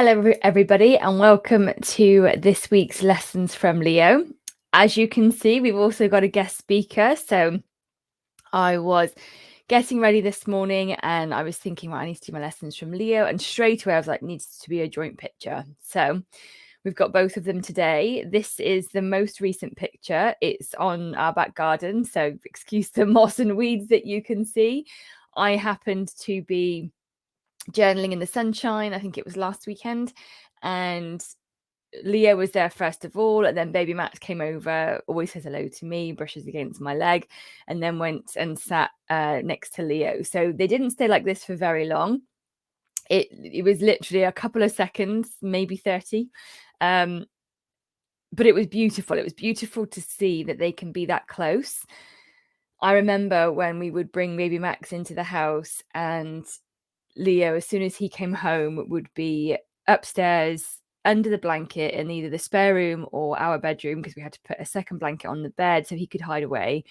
Hello, everybody, and welcome to this week's Lessons from Leo. As you can see, we've also got a guest speaker. So I was getting ready this morning and I was thinking, right, I need to do my lessons from Leo. And straight away, I was like, needs to be a joint picture. So we've got both of them today. This is the most recent picture. It's on our back garden. So excuse the moss and weeds that you can see. I happened to be journaling in the sunshine. I think it was last weekend. And Leo was there first of all, and then baby Max came over, always says hello to me, brushes against my leg, and then went and sat next to Leo. So they didn't stay like this for very long. It was literally a couple of seconds, maybe 30. But it was beautiful. It was beautiful to see that they can be that close. I remember when we would bring baby Max into the house, and Leo, as soon as he came home, would be upstairs under the blanket in either the spare room or our bedroom, because we had to put a second blanket on the bed so he could hide away.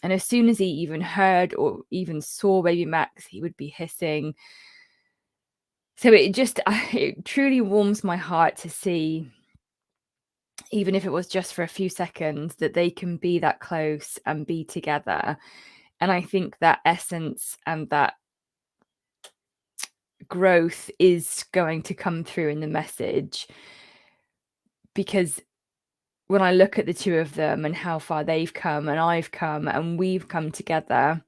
And as soon as he even heard or even saw baby Max, he would be hissing. So it truly warms my heart to see, even if it was just for a few seconds, that they can be that close and be together. And I think that essence and that growth is going to come through in the message, because when I look at the two of them and how far they've come and I've come and we've come together,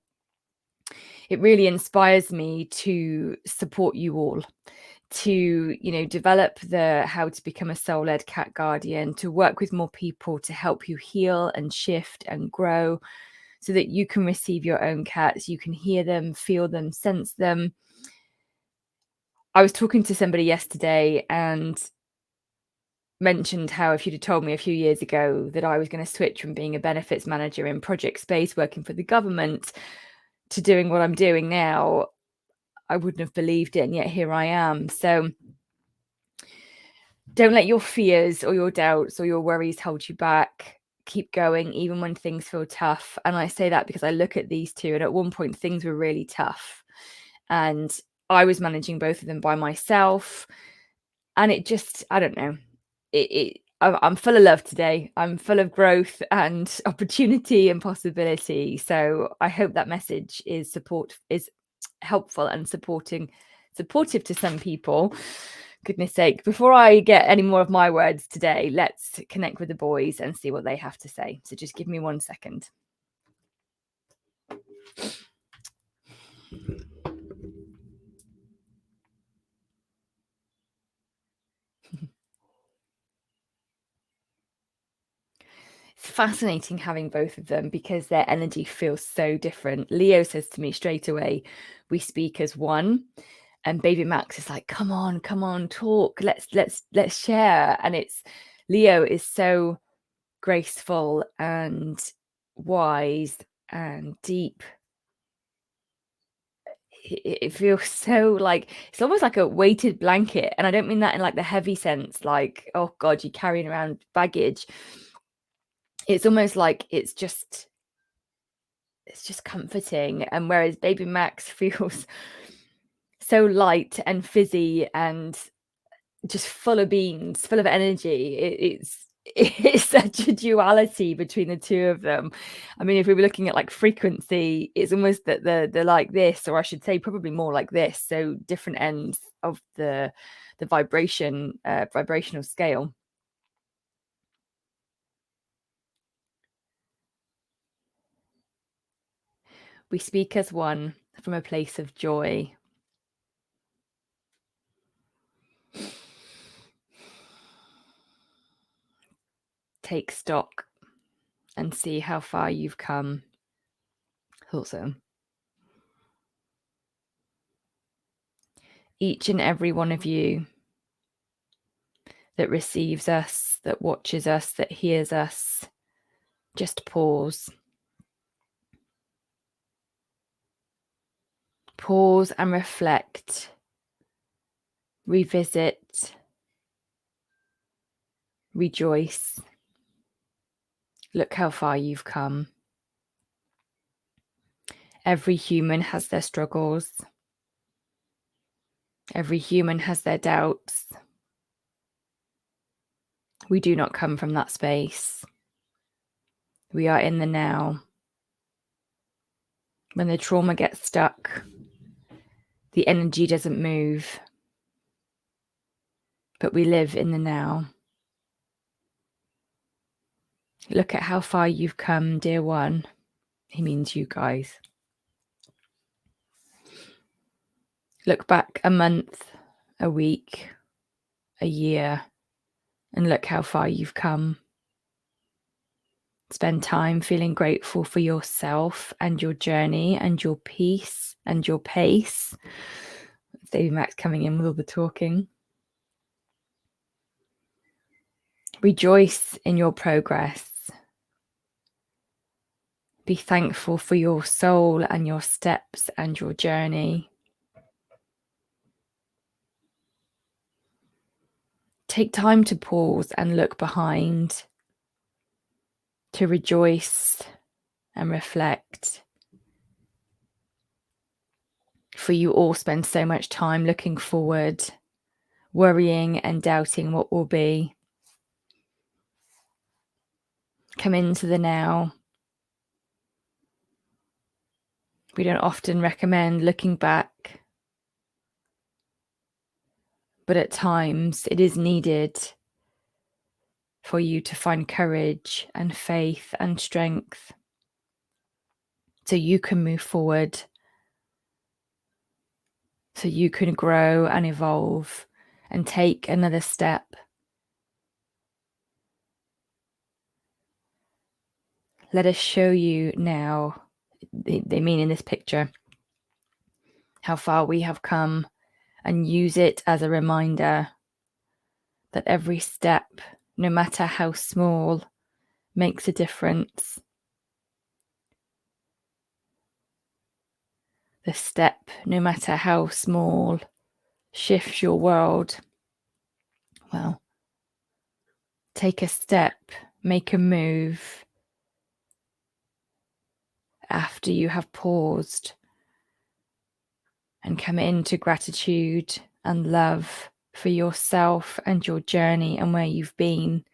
it really inspires me to support you all, to develop the how to become a soul-led cat guardian, to work with more people, to help you heal and shift and grow so that you can receive your own cats, you can hear them, feel them, sense them. I was talking to somebody yesterday and mentioned how if you'd have told me a few years ago that I was going to switch from being a benefits manager in project space working for the government to doing what I'm doing now, I wouldn't have believed it, and yet here I am. So don't let your fears or your doubts or your worries hold you back. Keep going even when things feel tough. And I say that because I look at these two, and at one point things were really tough and I was managing both of them by myself, and it just, I don't know, I'm full of love today. I'm full of growth and opportunity and possibility. So I hope that message is helpful and supportive to some people. Goodness sake. Before I get any more of my words today, let's connect with the boys and see what they have to say. So just give me 1 second. It's fascinating having both of them because their energy feels so different. Leo says to me straight away, we speak as one. And baby Max is like, come on, talk. Let's share. And Leo is so graceful and wise and deep. It feels so like it's almost like a weighted blanket. And I don't mean that in like the heavy sense, like, oh God, you're carrying around baggage. It's almost like it's just comforting. And whereas baby Max feels so light and fizzy and just full of beans, full of energy, it's such a duality between the two of them. I mean, if we were looking at like frequency, it's almost that they're like this, or I should say probably more like this. So different ends of the vibrational scale. We speak as one from a place of joy. Take stock and see how far you've come. Thought so. Each and every one of you that receives us, that watches us, that hears us, just pause. Pause and reflect. Revisit. Rejoice. Look how far you've come. Every human has their struggles. Every human has their doubts. We do not come from that space. We are in the now. When the trauma gets stuck, the energy doesn't move, but we live in the now. Look at how far you've come, dear one. He means you guys. Look back a month, a week, a year, and look how far you've come. Spend time feeling grateful for yourself and your journey and your peace and your pace. Davy Max coming in with all the talking. Rejoice in your progress. Be thankful for your soul and your steps and your journey. Take time to pause and look behind, to rejoice and reflect. For you all spend so much time looking forward, worrying and doubting what will be. Come into the now. We don't often recommend looking back, but at times it is needed for you to find courage and faith and strength so you can move forward, so you can grow and evolve and take another step. Let us show you now, they mean in this picture, how far we have come, and use it as a reminder that every step, no matter how small, makes a difference. The step, no matter how small, shifts your world. Well, take a step, make a move after you have paused and come into gratitude and love for yourself and your journey and where you've been.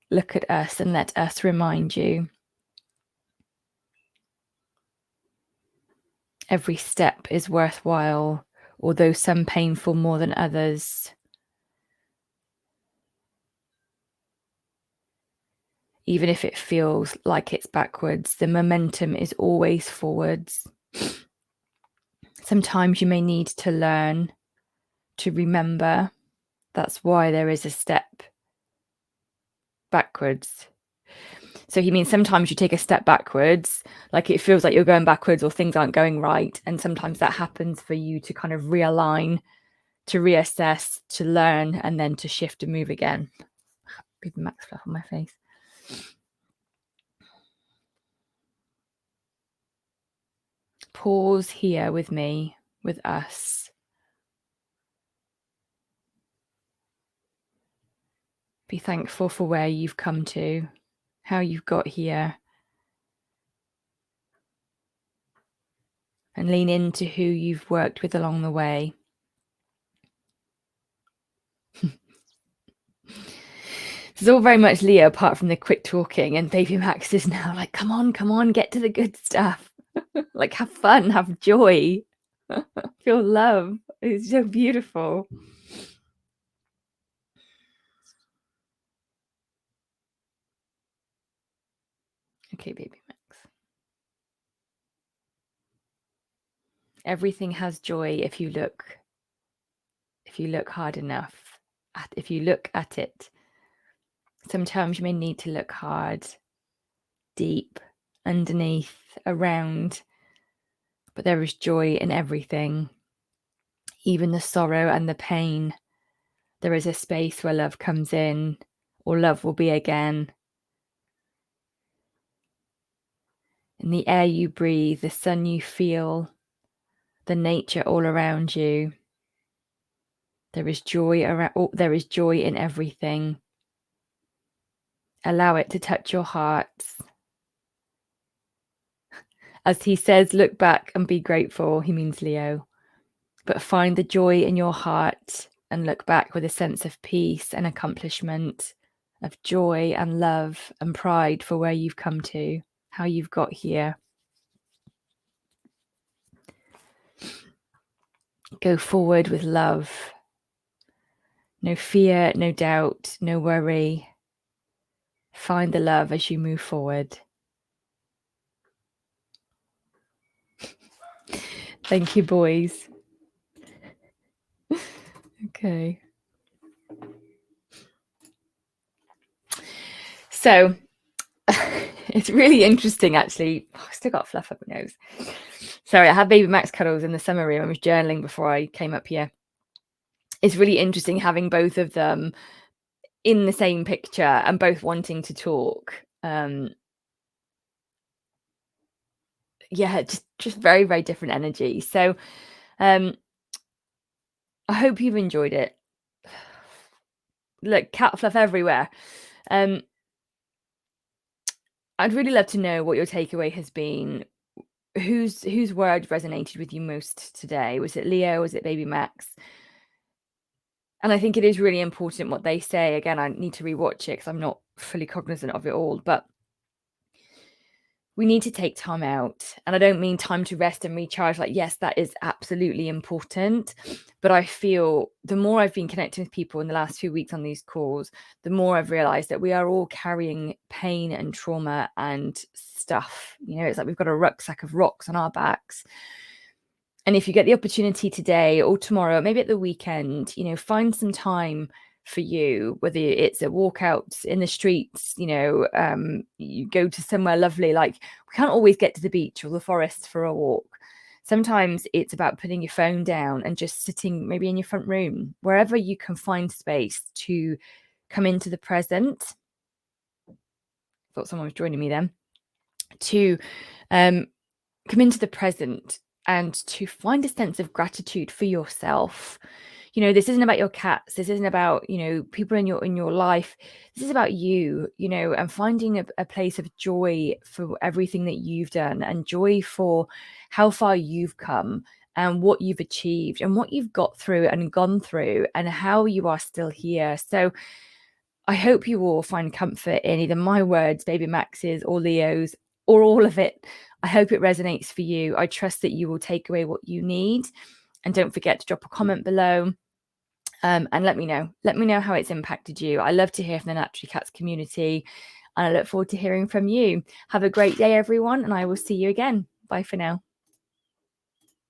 Look at us and let us remind you. Every step is worthwhile, although some painful more than others. Even if it feels like it's backwards, the momentum is always forwards. Sometimes you may need to learn to remember. That's why there is a step backwards. So he means sometimes you take a step backwards, like it feels like you're going backwards or things aren't going right. And sometimes that happens for you to kind of realign, to reassess, to learn, and then to shift and move again. Big Max fluff on my face. Pause here with me, with us. Be thankful for where you've come to, how you've got here. And lean into who you've worked with along the way. This is all very much Leo, apart from the quick talking, and Baby Max is now like, come on, get to the good stuff. Like, have fun, have joy, feel love. It's so beautiful. Okay, Baby Max. Everything has joy if you look hard enough, if you look at it. Sometimes you may need to look hard, deep, underneath, around, but there is joy in everything, even the sorrow and the pain. There is a space where love comes in, or love will be again. In the air you breathe, the sun you feel, the nature all around you. There is joy in everything. Allow it to touch your hearts. As he says, look back and be grateful, he means Leo. But find the joy in your heart and look back with a sense of peace and accomplishment, of joy and love and pride for where you've come to, how you've got here. Go forward with love. No fear, no doubt, no worry. Find the love as you move forward. Thank you, boys. Okay. So it's really interesting, actually. Oh, I still got fluff up my nose. Sorry, I had baby Max cuddles in the summer room. I was journaling before I came up here. It's really interesting having both of them in the same picture and both wanting to talk. Yeah, just very, very different energy. So I hope you've enjoyed it. Look, cat fluff everywhere. I'd really love to know what your takeaway has been. Whose word resonated with you most today? Was it Leo? Was it baby Max? And I think it is really important what they say. Again, I need to rewatch it because I'm not fully cognizant of it all, but we need to take time out. And I don't mean time to rest and recharge. Like, yes, that is absolutely important. But I feel the more I've been connecting with people in the last few weeks on these calls, the more I've realized that we are all carrying pain and trauma and stuff. You know, it's like we've got a rucksack of rocks on our backs. And if you get the opportunity today or tomorrow, maybe at the weekend, you know, find some time for you, whether it's a walkout in the streets, you know, you go to somewhere lovely. Like, we can't always get to the beach or the forest for a walk. Sometimes it's about putting your phone down and just sitting maybe in your front room, wherever you can find space to come into the present. Thought someone was joining me then. To come into the present and to find a sense of gratitude for yourself. You know, this isn't about your cats. This isn't about, you know, people in your life. This is about you, you know, and finding a place of joy for everything that you've done, and joy for how far you've come and what you've achieved and what you've got through and gone through and how you are still here. So I hope you all find comfort in either my words, baby Max's, or Leo's, or all of it. I hope it resonates for you. I trust that you will take away what you need. And don't forget to drop a comment below. And let me know. Let me know how it's impacted you. I love to hear from the Naturally Cats community. And I look forward to hearing from you. Have a great day, everyone. And I will see you again. Bye for now.